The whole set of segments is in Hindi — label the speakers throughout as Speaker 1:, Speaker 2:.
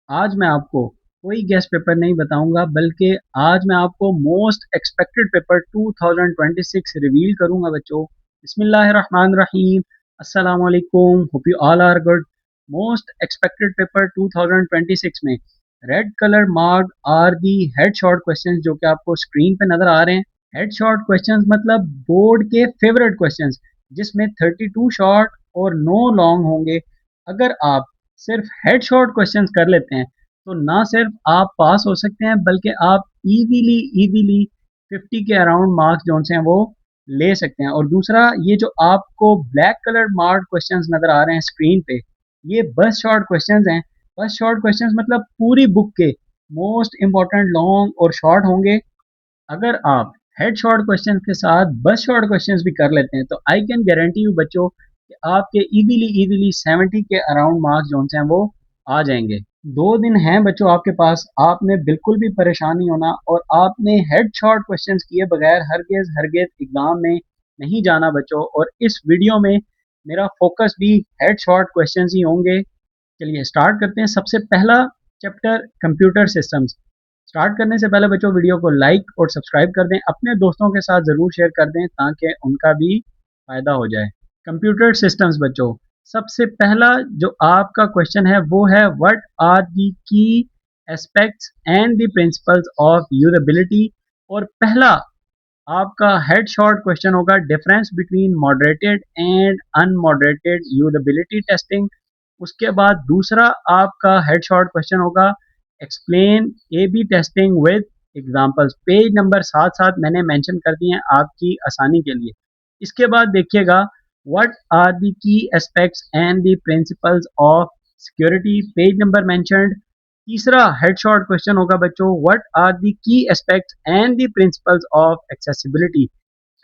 Speaker 1: आज मैं आपको कोई गेस्ट पेपर नहीं बताऊंगा, बल्कि आज मैं आपको मोस्ट एक्सपेक्टेड पेपर 2026 रिवील करूंगा बच्चों। बिस्मिल्लाहिर्रहमानिर्रहीम। अस्सलाम वालेकुम, hope you all are good. Most expected paper 2026 में red colour mark are the head short questions, जो कि आपको स्क्रीन पे नजर आ रहे हैं। हेड शॉर्ट क्वेश्चंस मतलब बोर्ड के फेवरेट क्वेश्चंस, जिसमें 32 शॉर्ट और 9 लॉन्ग होंगे। अगर आप सिर्फ हेड शॉर्ट क्वेश्चंस कर लेते हैं तो ना सिर्फ आप पास हो सकते हैं, बल्कि आप इजीली इजीली 50 के अराउंड मार्क्स जो हैं वो ले सकते हैं। और दूसरा, ये जो आपको ब्लैक कलर मार्क्ड क्वेश्चंस नजर आ रहे हैं स्क्रीन पे, ये बस शॉर्ट क्वेश्चंस हैं। बस शॉर्ट क्वेश्चंस मतलब पूरी बुक के मोस्ट इंपॉर्टेंट लॉन्ग और शॉर्ट होंगे। अगर आप हेड शॉर्ट क्वेश्चंस के साथ बस शॉर्ट क्वेश्चंस भी कर लेते हैं तो आई कैन गारंटी यू बच्चों कि आपके इजीली इजीली 70 के अराउंड मार्क्स जो हैं वो आ जाएंगे। 2 दिन हैं बच्चों आपके पास, आपने बिल्कुल भी परेशान नहीं होना, और आपने हेड शॉर्ट क्वेश्चंस किए बगैर हरगिज हरगिज एग्जाम में नहीं जाना बच्चों। और इस वीडियो में मेरा फोकस भी हेड शॉर्ट क्वेश्चंस ही होंगे। चलिए स्टार्ट करते हैं। सबसे पहला चैप्टर कंप्यूटर सिस्टम्स। स्टार्ट करने से पहले बच्चों वीडियो को लाइक और सब्सक्राइब कर दें, अपने दोस्तों के साथ ज़रूर शेयर कर दें ताकि उनका भी फायदा हो जाए। कंप्यूटर सिस्टम्स बच्चों, सबसे पहला जो आपका क्वेश्चन है वो है what are the key aspects and the principles of usability. और पहला आपका हेड शॉर्ट क्वेश्चन होगा difference between moderated and unmoderated usability testing. उसके बाद दूसरा आपका हेड शॉर्ट क्वेश्चन होगा explain A B testing with examples. Page number साथ साथ मैंने मेंशन कर दिए हैं आपकी आसानी के लिए। इसके बाद देखिएगा what are the key aspects and the principles of security, page number mentioned. तीसरा हेड शॉर्ट क्वेश्चन होगा बच्चों what are the key aspects and the principles of accessibility.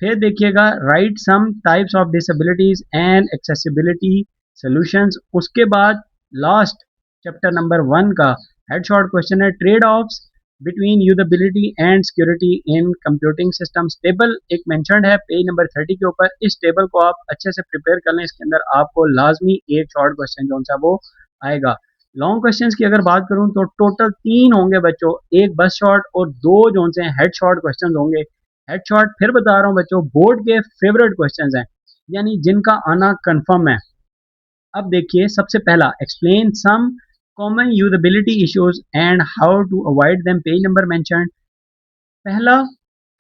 Speaker 1: फिर देखिएगा write some types of disabilities and accessibility solutions. उसके बाद लास्ट चैप्टर नंबर 1 का हेड शॉर्ट क्वेश्चन है trade offs between usability and security in computing systems. Table एक मेंशनड है पेज नंबर 30 के ऊपर। इस टेबल को आप अच्छे से प्रिपेयर कर लें, इसके अंदर आपको लाजमी एक शॉर्ट क्वेश्चन जो सा वो आएगा। लॉन्ग क्वेश्चंस की अगर बात करूं तो टोटल 3 होंगे बच्चों, एक बस शॉर्ट और 2 जो से हेड शॉर्ट क्वेश्चंस होंगे। हेड शॉर्ट फिर बता रहा हूं बच्चों, बोर्ड के फेवरेट क्वेश्चंस हैं, यानी जिनका आना कंफर्म है। अब देखिए सबसे पहला explain some common usability issues and how to avoid them, page number mention. पहला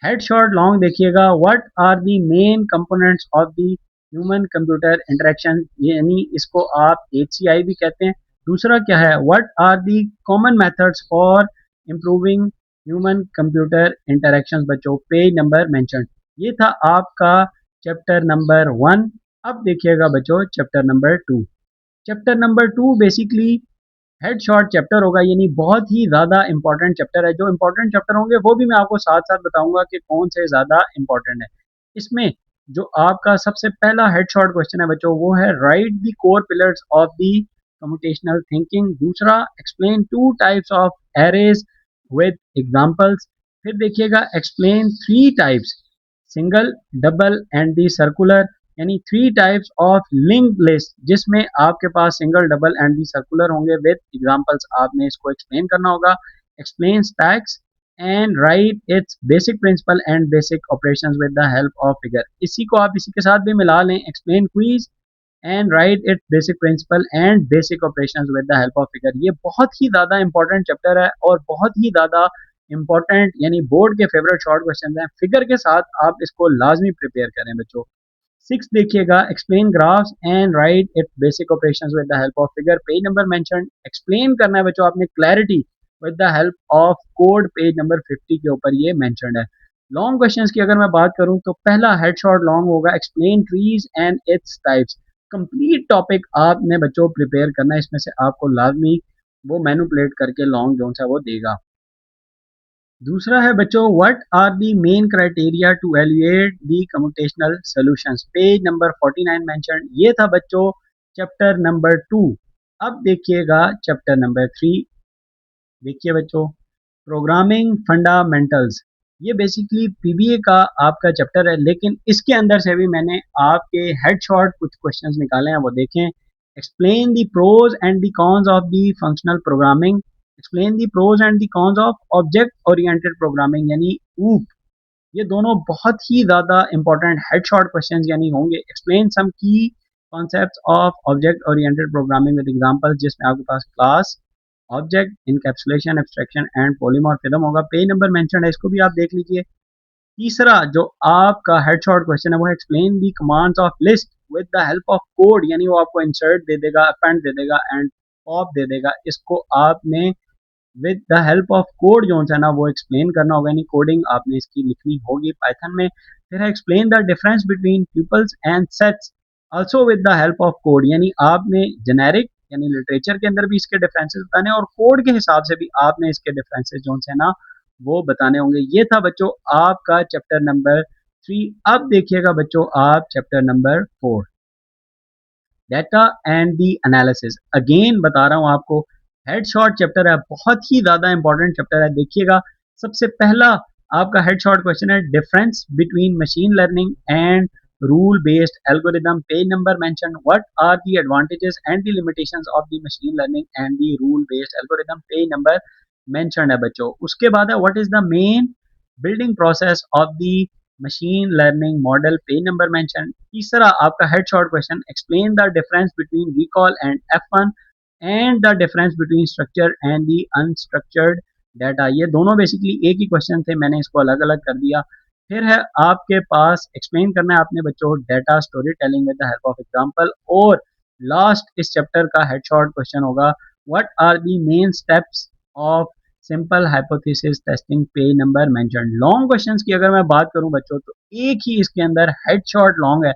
Speaker 1: हेड शॉर्ट लॉन्ग देखिएगा what are the main components of the human computer interaction, यानी इसको आप एचसीआई भी कहते हैं। दूसरा क्या है what are the common methods for improving human computer interactions बच्चों, पेज नंबर मेंशन। ये था आपका चैप्टर नंबर 1। अब देखिएगा बच्चों chapter number 2। Chapter number 2 basically head short chapter होगा, यानी बहुत ही ज़्यादा इंपॉर्टेंट चैप्टर है। जो इंपॉर्टेंट चैप्टर होंगे वो भी मैं आपको साथ साथ बताऊंगा कि कौन से ज़्यादा इंपॉर्टेंट है। इसमें जो आपका सबसे पहला हेड शॉर्ट क्वेश्चन है बच्चों वो है write the core pillars of the computational thinking. दूसरा explain 2 types of arrays with examples. फिर देखिएगा explain 3 types single double and the circular, यानी 3 टाइप्स ऑफ लिंक्ड लिस्ट, जिसमें आपके पास single double and the circular होंगे विद एग्जांपल्स। आपने इसको एक्सप्लेन करना होगा। Explain stacks and write its basic principle and basic operations with the help of figure. इसी को आप इसी के साथ भी मिला लें, explain quiz and write its basic principle and basic operations with the help of figure. ये बहुत ही ज़्यादा इंपॉर्टेंट चैप्टर है और बहुत ही ज़्यादा इंपॉर्टेंट, यानी बोर्ड के फेवरेट शॉर्ट क्वेश्चन हैं। फिगर के साथ आप इसको लाजमी प्रिपेयर करें बच्चों। 6 देखिएगा explain graphs and write its basic operations with the help of figure, page number mention. Explain करना है बच्चों आपने clarity with the help of code, page number 50 के ऊपर ये मेंशनड है। लॉन्ग क्वेश्चंस की अगर मैं बात करूं तो पहला हेड शॉर्ट लॉन्ग होगा explain trees and its types. Complete topic आपने बच्चों प्रिपेयर करना है, इसमें से आपको लाजमी वो मैनिपुलेट करके लॉन्ग जो सा वो देगा। दूसरा है बच्चों what are the main criteria to elevate the computational solutions, page number 49 mention. ये था बच्चों चैप्टर नंबर 2। अब देखिएगा चैप्टर नंबर 3। देखिए बच्चों प्रोग्रामिंग फंडामेंटल्स, ये बेसिकली पीबीए का आपका चैप्टर है, लेकिन इसके अंदर से भी मैंने आपके हेड शॉर्ट कुछ क्वेश्चंस निकाले हैं, वो देखें। Explain the pros and the cons of the functional programming, explain the pros and the cons of object oriented programming यानी ऊप। ये दोनों बहुत ही ज़्यादा इंपॉर्टेंट हेडशॉट क्वेश्चंस यानी होंगे। Explain some key concepts of object oriented programming with examples, जिसमें आपके पास class, object, encapsulation, abstraction and polymorphism होगा। पेज नंबर मेंशन्ड है, इसको भी आप देख लीजिए। तीसरा जो आपका हेडशॉट क्वेश्चन है वो है explain the commands of list with the help of code, यानी वो आपको इंसर्ट दे देगा, अपेंड दे देगा एंड पॉप दे देगा। इसको आपने with the help of code जो है ना वो एक्सप्लेन करना होगा, यानी कोडिंग आपने इसकी लिखनी होगी पाइथन में। फिर है explain the difference between peoples and sets also with the help of code, यानी आपने जेनेरिक यानी लिटरेचर के अंदर भी इसके डिफरेंसेस बताने और कोड के हिसाब से भी आपने इसके डिफरेंसेस जो है ना वो बताने होंगे। ये था बच्चों आपका चैप्टर नंबर 3। अब देखिएगा बच्चों आप chapter number 4, data and the analysis. Again बता रहा हूं आपको, हेडशॉट चैप्टर है, बहुत ही ज्यादा इंपॉर्टेंट चैप्टर है। देखिएगा सबसे पहला आपका हेडशॉट क्वेश्चन है difference between machine learning and rule based algorithm. Page number mention, what are the advantages and the limitations of the machine learning and the rule based algorithm. Page number mention है बच्चों। उसके बाद है what is the main building process of the machine learning model. Page number mention. तीसरा आपका headshot question, explain the difference between recall and F1 and the difference between structure and the unstructured data. ये दोनों बेसिकली एक ही क्वेश्चन थे, मैंने इसको अलग अलग कर दिया। फिर है आपके पास एक्सप्लेन करना है आपने बच्चों data storytelling with the help of example. और लास्ट इस चैप्टर का हेडशॉट क्वेश्चन होगा what are the main steps of simple hypothesis testing. Page number mention. Long questions की अगर मैं बात करूं बच्चों तो एक ही इसके अंदर हेडशॉट लॉन्ग है।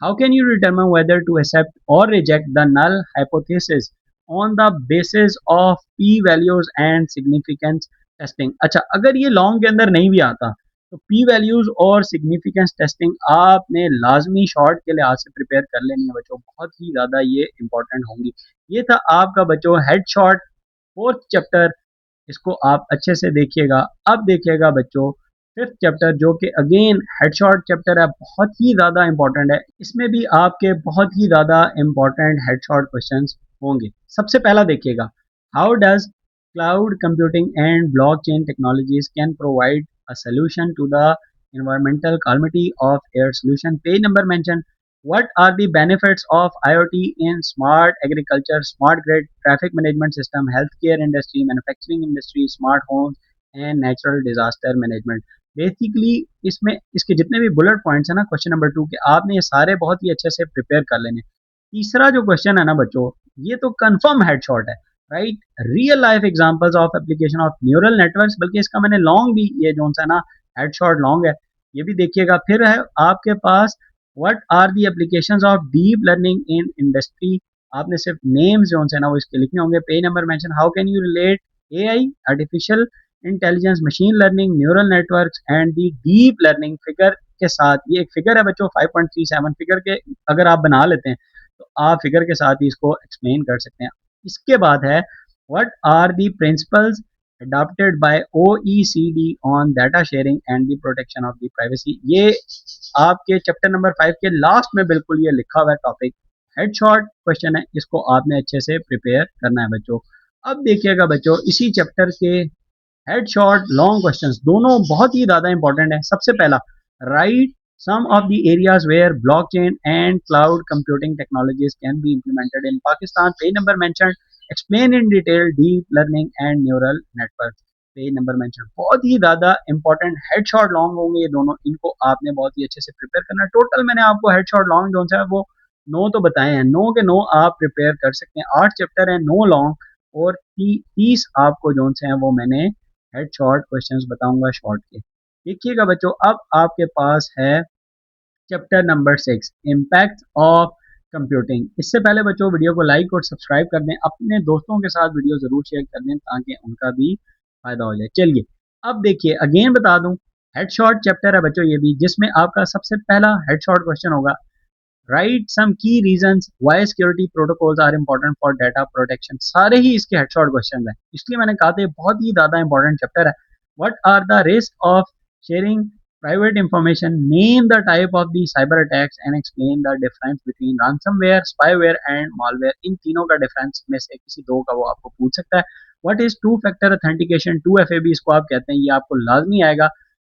Speaker 1: How can you determine whether to accept or reject the null hypothesis on the basis of P values and significance testing. अच्छा, अगर ये लॉन्ग के अंदर नहीं भी आता तो पी वैल्यूज और सिग्निफिकेंस टेस्टिंग आपने लाजमी शॉर्ट के लिहाज से प्रिपेयर कर लेनी है बच्चों, बहुत ही ज्यादा ये इंपॉर्टेंट होंगी। ये था आपका बच्चों हेडशॉट फोर्थ चैप्टर, इसको आप अच्छे से देखिएगा। अब देखिएगा बच्चों फिफ्थ चैप्टर जो कि अगेन हेडशॉट चैप्टर है, बहुत ही ज़्यादा इंपॉर्टेंट है। इसमें भी आपके बहुत ही ज़्यादा इंपॉर्टेंट हेडशॉट क्वेश्चंस होंगे। सबसे पहला देखिएगा, how does cloud computing and blockchain technologies can provide a solution to the environmental calamity of air solution। Page number mention, what are the benefits of IoT in smart agriculture, smart grid, traffic management system, healthcare industry, manufacturing industry, smart homes and natural disaster management। Basically इसमें इसके जितने भी बुलेट पॉइंट्स हैं ना क्वेश्चन नंबर 2 के, आपने ये सारे बहुत ही अच्छे से प्रिपेयर कर लेने। तीसरा जो क्वेश्चन है ना बच्चों, ये तो कंफर्म हेडशॉट है, right. Real life examples of application of neural networks, बल्कि इसका मैंने लॉन्ग भी ये जो सा ना हेडशॉट लॉन्ग है, ये भी देखिएगा। फिर है आपके पास what are the applications of deep learning in industry, आपने सिर्फ नेम्स जो है ना वो इसके लिखने होंगे। Page number mention, how can you relate AI, artificial intelligence, machine learning, neural networks and the deep learning figure के साथ। ये एक फिगर है बच्चों 5.37 फिगर के, अगर आप बना लेते हैं तो आप फिगर के साथ ही इसको एक्सप्लेन कर सकते हैं। इसके बाद है what are the principles adopted by OECD on data sharing and the protection of the privacy। ये आपके चैप्टर नंबर 5 के लास्ट में बिल्कुल ये लिखा हुआ है टॉपिक। हेडशॉट क्वेश्चन है, इसको आपने अच्छे से प्रिपेयर करना है बच्चों। अब देखिएगा बच्चों इसी चैप्टर के हेडशॉट लॉन्ग क्वेश्चंस दोनों बहुत ही ज्यादा इंपॉर्टेंट है। सबसे पहला, right some of the areas where blockchain and cloud computing technologies can be implemented in Pakistan। Page number mentioned, explain in detail deep learning and neural networks। Page number mention. बहुत ही ज्यादा इंपॉर्टेंट हेडशॉट लॉन्ग होंगे ये दोनों, इनको आपने बहुत ही अच्छे से प्रिपेयर करना है। टोटल मैंने आपको हेडशॉट लॉन्ग जो है वो 9 तो बताए हैं, 9 के 9 आप प्रिपेयर कर सकते हैं। 8 चैप्टर है, 9 लॉन्ग और 30 आपको जो है वो मैंने हेडशॉट क्वेश्चंस बताऊंगा शॉर्ट के। देखिएगा बच्चों अब आपके पास है chapter number 6, impact of computing. इससे पहले बच्चों वीडियो को लाइक और सब्सक्राइब कर दें, अपने दोस्तों के साथ वीडियो जरूर शेयर कर दें ताकि उनका भी फायदा हो जाए। चलिए अब देखिए, अगेन बता दूं हेडशॉट चैप्टर है बच्चों ये भी, जिसमें आपका सबसे पहला हेडशॉट क्वेश्चन होगा, राइट सम की reasons why security protocols are important for data protection. सारे ही इसके हेडशॉट क्वेश्चन हैं, इसलिए मैंने कहा था बहुत ही ज्यादा इंपॉर्टेंट चैप्टर है। What are the risk of sharing private information, name the type of the cyber attacks and explain the difference between ransomware, spyware and malware। इन तीनों का डिफरेंस में से किसी दो का वो आपको पूछ सकता है। What is two factor authentication, 2FAB इसको आप कहते हैं, ये आपको लाजमी आएगा।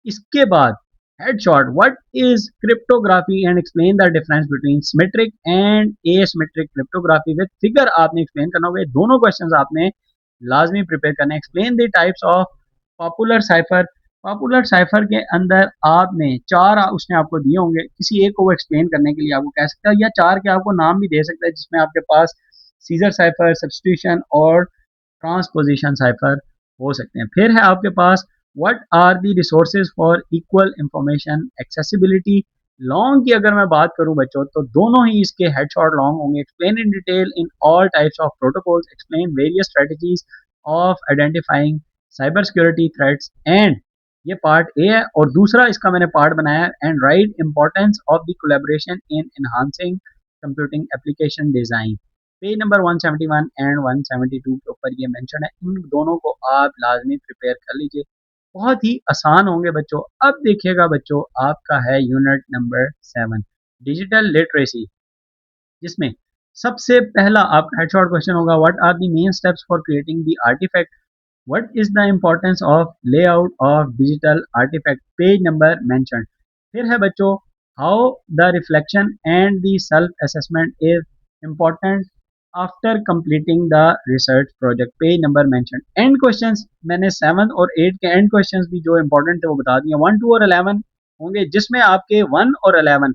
Speaker 1: इसके बाद headshot, what is cryptography and explain the difference between symmetric and asymmetric cryptography with figure आपने एक्सप्लेन करना होगा। दोनों क्वेश्चंस आपने लाजमी प्रिपेयर करने। Explain the types of popular cipher, popular cipher के अंदर आपने चार उसने आपको दिए होंगे, किसी एक को वो एक्सप्लेन करने के लिए आपको कह सकता है, या चार के आपको नाम भी दे सकता है, जिसमें आपके पास सीजर साइफर, सब्सटीट्यूशन और ट्रांसपोजिशन साइफर हो सकते हैं। फिर है आपके पास what are the resources for equal information accessibility. Long की अगर मैं बात करूं बच्चों, तो दोनों ही इसके हेडशॉट लॉन्ग होंगे। Explain in detail in all types of protocols, explain various strategies of identifying cyber security threats and, ये पार्ट ए है, और दूसरा इसका मैंने पार्ट बनाया है and right importance of the collaboration in enhancing computing application design. Page number 171 and 172 के ऊपर ये मेंशन है। इन दोनों को आप लाजमी प्रिपेयर कर लीजिए, बहुत ही आसान होंगे बच्चों। अब देखिएगा बच्चों, आपका है यूनिट नंबर 7 डिजिटल लिटरेसी, जिसमें सबसे पहला आपका हेडशॉट क्वेश्चन होगा what are the main steps for creating the artifact, what is the importance of layout of digital artifact, page number mention. फिर है बच्चों how the reflection and the self assessment is important after completing the research project, page number mention. And questions मैंने 7 और 8 के एंड क्वेश्चंस भी जो इंपॉर्टेंट थे वो बता दिए। 1, 2 और 11 होंगे, जिसमें आपके 1 और 11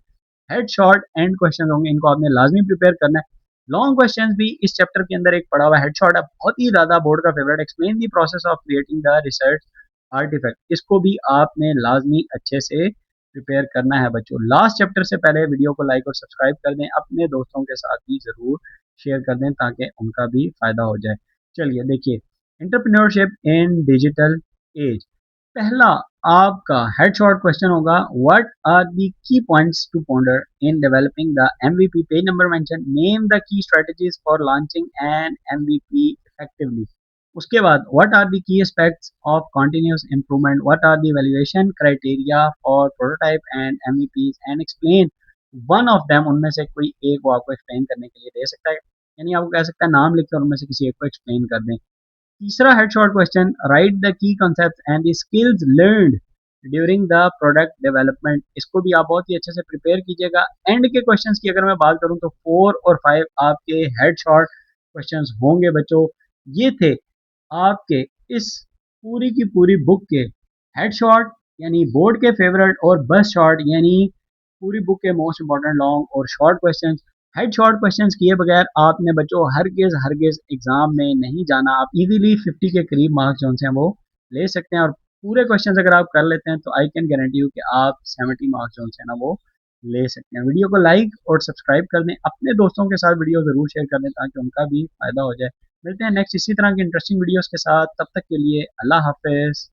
Speaker 1: हेड शॉर्ट एंड क्वेश्चन होंगे, इनको आपने लाजमी प्रिपेयर करना है। लॉन्ग क्वेश्चंस भी इस चैप्टर के अंदर एक पड़ा हुआ हेड शॉर्ट है, बहुत ही ज्यादा बोर्ड का favourite. Explain the process of creating the research artifact, इसको भी आपने लाजमी अच्छे से प्रिपेयर करना है बच्चों। लास्ट चैप्टर से पहले वीडियो को लाइक और सब्सक्राइब कर दें, अपने दोस्तों के साथ भी जरूर शेयर कर दें ताकि उनका भी फायदा हो जाए। चलिए देखिए, एंटरप्रेन्योरशिप इन डिजिटल एज, पहला आपका हेडशॉट क्वेश्चन होगा what are the key points to ponder in developing the MVP, page number mention. Name the key strategies for launching an MVP effectively. उसके बाद what are the key aspects of continuous improvement, what are the evaluation criteria for prototype and MVPs and explain one of them, उनमें से कोई एक वो आपको एक्सप्लेन करने के लिए दे सकता है, यानी आपको कह सकता है नाम लिखकर उनमें से किसी एक को एक्सप्लेन कर दें। तीसरा headshot question right the key concept and the skills learned during the product development, इसको भी आप बहुत ही अच्छे से प्रिपेयर कीजिएगा। एंड के क्वेश्चंस की अगर मैं बात करूं तो 4 और 5 आपके हेडशॉट क्वेश्चंस होंगे बच्चों। ये थे आपके इस पूरी की पूरी बुक के हेडशॉट यानी बोर्ड के फेवरेट, और बस शॉट यानी पूरी बुक के मोस्ट इंपॉर्टेंट लॉन्ग और short questions. Head short questions किए बगैर आपने बच्चों हरगिज हरगिज एग्जाम में नहीं जाना। आप इजीली 50 के करीब मार्क्स जो हैं वो ले सकते हैं, और पूरे क्वेश्चंस अगर आप कर लेते हैं तो आई कैन गारंटी यू कि आप 70 मार्क्स जो हैं ना वो ले सकते हैं। वीडियो को लाइक और सब्सक्राइब कर दें, अपने दोस्तों के साथ वीडियो जरूर शेयर कर दें ताकि उनका भी फायदा हो जाए। मिलते हैं नेक्स्ट इसी तरह की इंटरेस्टिंग वीडियोस के साथ, तब तक के लिए अल्लाह हाफिज।